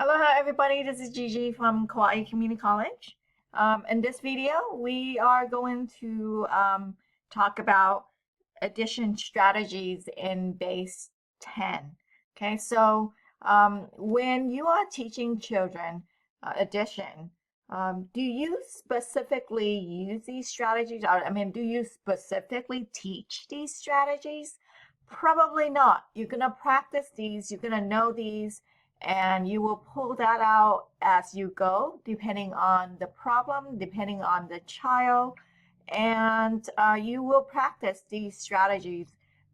Aloha everybody, this is Gigi from Kauai Community College. In this video, we are going to talk about addition strategies in base 10. Okay, so when you are teaching children addition, do you specifically use these strategies? Do you specifically teach these strategies? Probably not. You're going to practice these, you're going to know these, and you will pull that out as you go, depending on the problem, depending on the child, and you will practice these strategies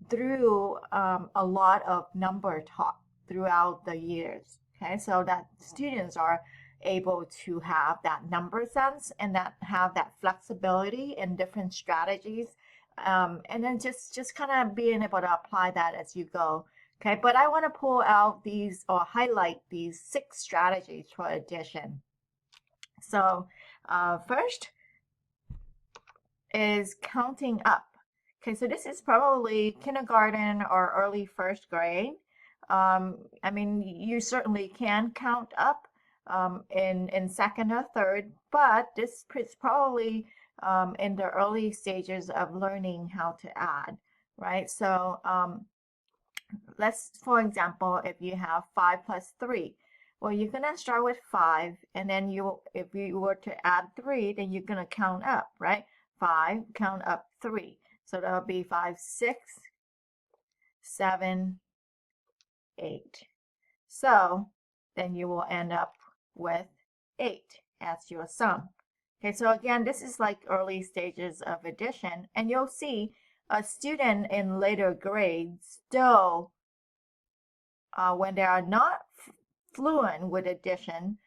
through a lot of number talk throughout the years. Okay, so that students are able to have that number sense and that have that flexibility in different strategies, and then just kind of being able to apply that as you go. Okay, but I want to pull out these or highlight these 6 strategies for addition. So first is counting up. Okay, so this is probably kindergarten or early first grade. You certainly can count up in second or third, but this is probably in the early stages of learning how to add, right? So let's, for example, if you have 5 plus 3, well, you're going to start with 5, and then if you were to add 3, then you're going to count up, right? 5, count up 3. So that'll be 5, 6, 7, 8. So then you will end up with 8 as your sum. Okay, so again, this is like early stages of addition, and you'll see a student in later grades still, when they are not fluent with addition,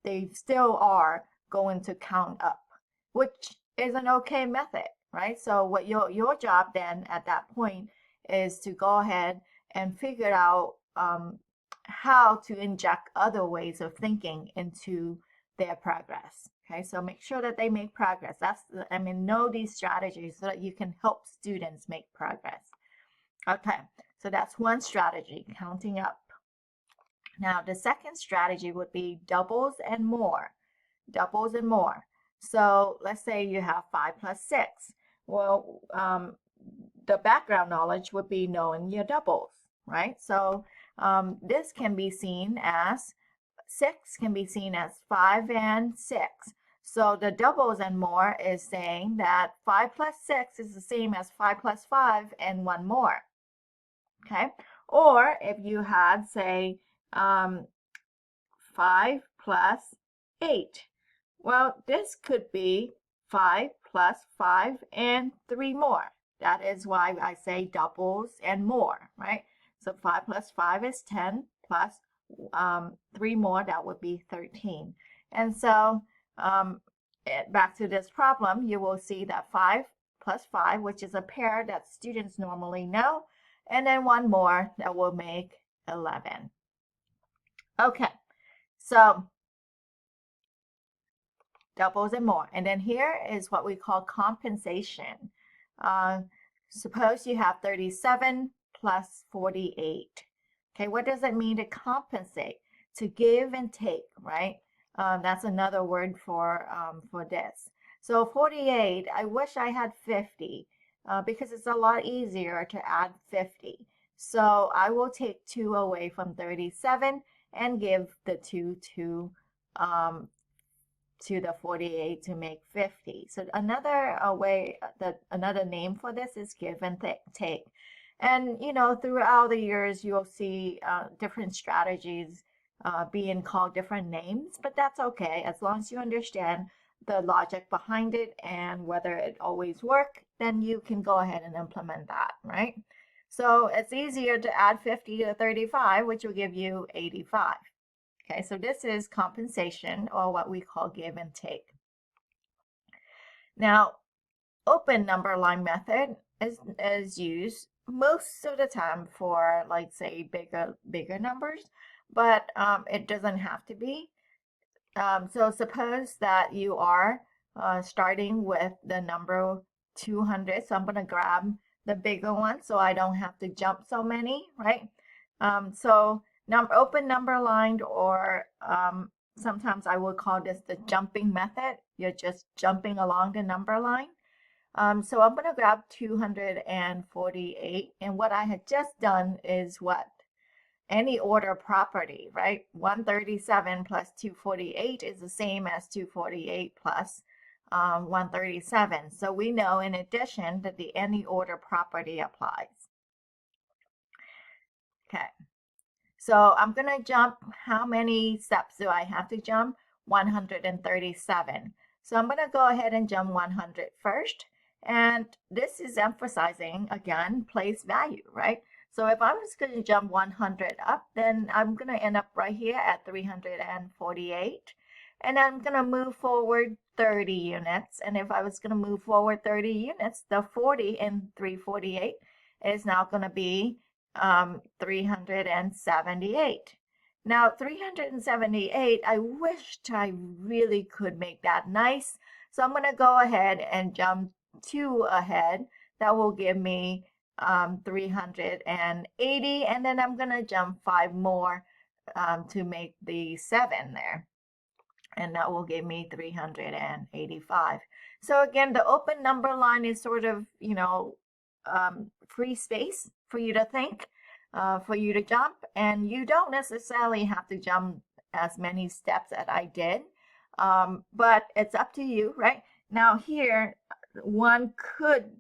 they still are going to count up, which is an okay method, right? So what your job then at that point is to go ahead and figure out how to inject other ways of thinking into their progress. Okay, so make sure that they make progress. Know these strategies so that you can help students make progress. Okay, so that's one strategy, counting up. Now, the second strategy would be doubles and more. Doubles and more. So let's say you have 5 plus 6. Well, the background knowledge would be knowing your doubles, right? So this can be seen as 6 can be seen as 5 and 6. So the doubles and more is saying that 5 plus 6 is the same as 5 plus 5 and 1 more. Okay, or if you had, say, 5 plus 8, well, this could be 5 plus 5 and 3 more. That is why I say doubles and more, right? So 5 plus 5 is 10, plus 3 more, that would be 13. And so back to this problem, you will see that 5 plus 5, which is a pair that students normally know, and then 1 more that will make 11. Okay, so doubles and more. And then here is what we call compensation. Suppose you have 37 plus 48. Okay, what does it mean to compensate? To give and take, right? That's another word for this. So 48, I wish I had 50 because it's a lot easier to add 50. So I will take 2 away from 37 and give the 2 to the 48 to make 50. So another another name for this is give and take. And throughout the years, you'll see different strategies being called different names, but that's okay as long as you understand the logic behind it and whether it always works, then you can go ahead and implement that, right? So it's easier to add 50 to 35, which will give you 85. Okay, so this is compensation, or what we call give and take. Now, open number line method is used most of the time for, like, say, bigger numbers, but it doesn't have to be. So suppose that you are starting with the number 200. So I'm going to grab the bigger one so I don't have to jump so many, right? So open number line, or sometimes I will call this the jumping method. You're just jumping along the number line. So I'm going to grab 248, and what I had just done is what? Any order property, right? 137 plus 248 is the same as 248 plus 137. So we know in addition that the any order property applies. Okay, so I'm going to jump. How many steps do I have to jump? 137. So I'm going to go ahead and jump 100 first. And this is emphasizing, again, place value, right? So if I'm just going to jump 100 up, then I'm going to end up right here at 348. And I'm going to move forward 30 units. And if I was going to move forward 30 units, the 40 in 348 is now going to be 378. Now 378, I wished I really could make that nice. So I'm going to go ahead and jump 2 ahead. That will give me 380, and then I'm going to jump 5 more to make the 7 there. And that will give me 385. So again, the open number line is sort of, free space for you to think, for you to jump, and you don't necessarily have to jump as many steps as I did, but it's up to you, right? Now here, one could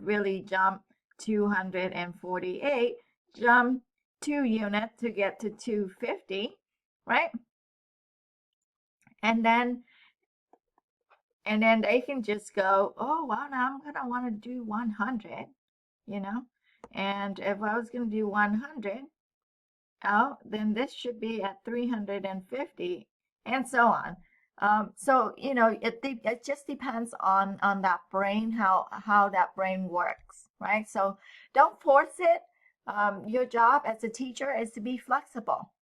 really jump 248, jump 2 units to get to 250, right? And then they can just go, oh, well, now I'm gonna want to do 100, and if I was gonna do 100, oh, then this should be at 350, and so on. So it just depends on that brain, how that brain works, right? So don't force it. Your job as a teacher is to be flexible.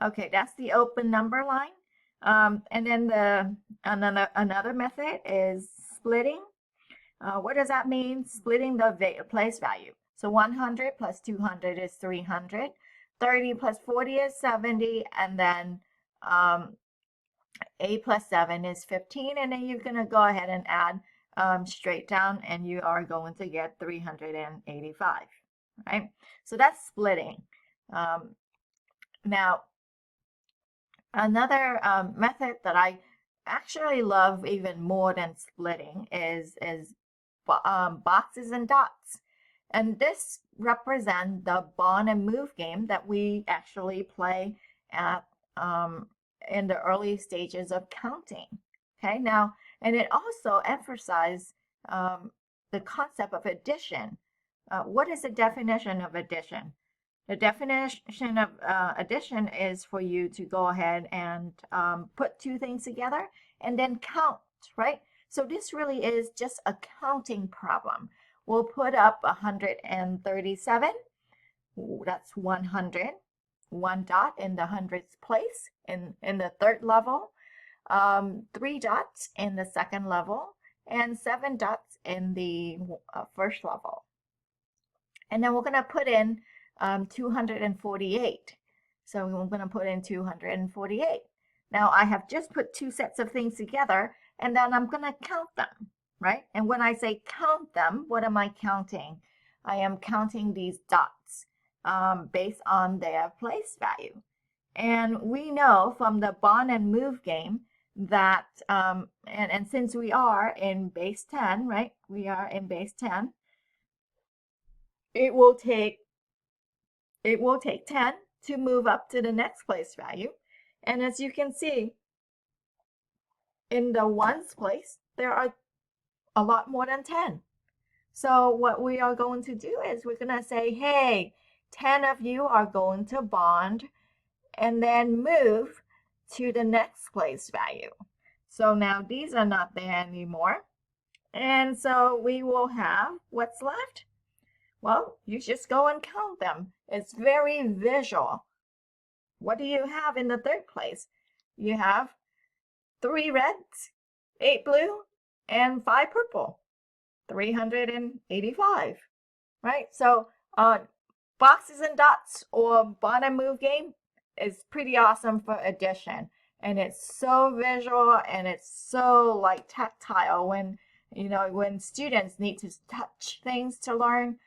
Okay, that's the open number line. And then another method is splitting. What does that mean? Splitting the place value. So 100 plus 200 is 300. 30 plus 40 is 70. And then 8 plus 7 is 15. And then you're going to go ahead and add straight down, and you are going to get 385, right? So that's splitting. Now, another method that I actually love even more than splitting is boxes and dots. And this represents the bond and move game that we actually play at in the early stages of counting. Okay, now, and it also emphasizes the concept of addition. What is the definition of addition? The definition of addition is for you to go ahead and put 2 things together and then count, right? So this really is just a counting problem. We'll put up 137. That's 100. 1 dot in the hundredths place in the 3rd level. 3 dots in the 2nd level, and 7 dots in the 1st level. And then we're going to put in 248. So we're going to put in 248. Now I have just put 2 sets of things together, and then I'm going to count them, right? And when I say count them, what am I counting? I am counting these dots based on their place value. And we know from the bond and move game that, and since we are in base 10, right? We are in base 10. It will take 10 to move up to the next place value. And as you can see, in the ones place, there are a lot more than 10. So what we are going to do is we're going to say, hey, 10 of you are going to bond and then move to the next place value. So now these are not there anymore. And so we will have what's left. Well, you just go and count them. It's very visual. What do you have in the 3rd place? You have 3 reds, 8 blue, and 5 purple. 385, right? So boxes and dots or bond and move game is pretty awesome for addition. And it's so visual and it's so like tactile when, when students need to touch things to learn.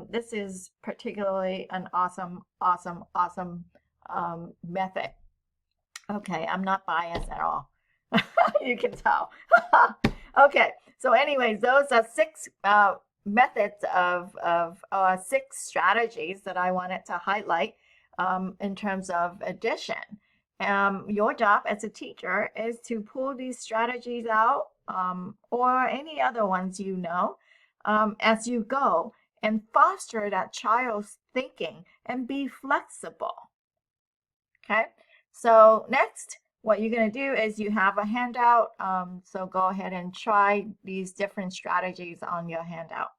This is particularly an awesome, awesome, awesome method. Okay, I'm not biased at all. You can tell. Okay, so anyways, those are six methods of 6 strategies that I wanted to highlight in terms of addition. Your job as a teacher is to pull these strategies out or any other ones as you go and foster that child's thinking and be flexible. Okay, so next, what you're going to do is you have a handout. So go ahead and try these different strategies on your handout.